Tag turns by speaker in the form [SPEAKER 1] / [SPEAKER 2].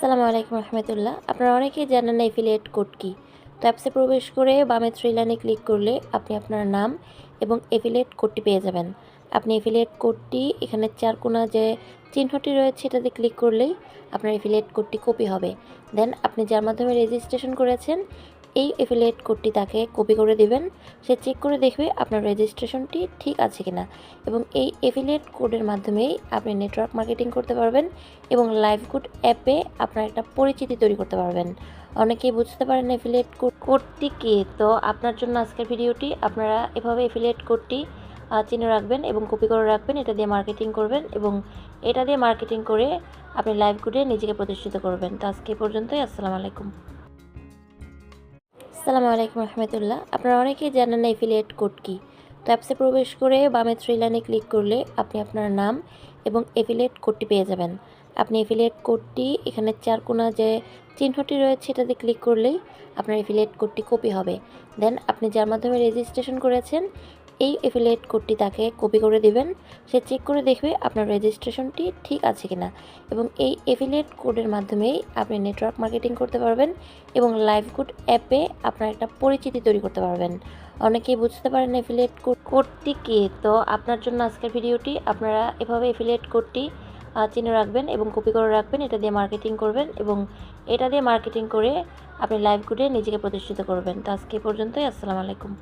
[SPEAKER 1] আসসালামু আলাইকুম রহমতুল্লাহ। আপনারা অনেকেই জানেন না এফিলিয়েট কোড কি। তো অ্যাপসে প্রবেশ করে বামে থ্রি লাইনে ক্লিক করলে আপনি আপনার নাম এবং এফিলিয়েট কোডটি পেয়ে যাবেন। আপনি এফিলিয়েট কোডটি এখানে চার কোণা যে চিহ্নটি রয়েছে এটাতে ক্লিক করলেই আপনার এফিলিয়েট কোডটি কপি হবে। দেন আপনি যার মাধ্যমে রেজিস্ট্রেশন করেছেন এই এফিলিয়েট কোডটি তাকে কপি করে দিবেন। সে চেক করে দেখবে আপনার রেজিস্ট্রেশনটি ঠিক আছে কিনা, এবং এই এফিলিয়েট কোডের মাধ্যমেই আপনি নেটওয়ার্ক মার্কেটিং করতে পারবেন এবং লাইভগুড অ্যাপে আপনার একটা পরিচিতি তৈরি করতে পারবেন। অনেকেই বুঝতে পারেন এফিলিয়েট কোডটি কী। তো আপনার জন্য আজকের ভিডিওটি, আপনারা এভাবে এফিলিয়েট কোডটি চিনে রাখবেন এবং কপি করে রাখবেন। এটা দিয়ে মার্কেটিং করবেন এবং এটা দিয়ে মার্কেটিং করে আপনি লাইভগুডে নিজেকে প্রতিষ্ঠিত করবেন। তো আজকে এই পর্যন্তই। আসসালামু আলাইকুম রহমতুল্লাহ। আপনারা অনেকেই জানেন না এফিলিয়েট কোড কী। তো অ্যাপসে প্রবেশ করে বামে থ্রি লাইনে ক্লিক করলে আপনি আপনার নাম এবং এফিলিয়েট কোডটি পেয়ে যাবেন। আপনি এফিলিয়েট কোডটি এখানে চার কোণা যে চিহ্নটি রয়েছে এটাতে ক্লিক করলেই আপনার এফিলিয়েট কোডটি কপি হবে। দেন আপনি যার মাধ্যমে রেজিস্ট্রেশন করেছেন এই এফিলিয়েট কোডটি তাকে কপি করে দিবেন। সে চেক করে দেখবে আপনার রেজিস্ট্রেশনটি ঠিক আছে কিনা, এবং এই এফিলিয়েট কোডের মাধ্যমেই আপনি নেটওয়ার্ক মার্কেটিং করতে পারবেন এবং লাইভগুড অ্যাপে আপনার একটা পরিচিতি তৈরি করতে পারবেন। অনেকেই বুঝতে পারেন এফিলিয়েট কোডটি কী। তো আপনার জন্য আজকের ভিডিওটি, আপনারা এভাবে এফিলিয়েট কোডটি চিনে রাখবেন এবং কপি করে রাখবেন। এটা দিয়ে মার্কেটিং করবেন এবং এটা দিয়ে মার্কেটিং করে আপনি লাইভগুডে নিজেকে প্রতিষ্ঠিত করবেন। তো আজকে এই পর্যন্তই। আসসালামু আলাইকুম।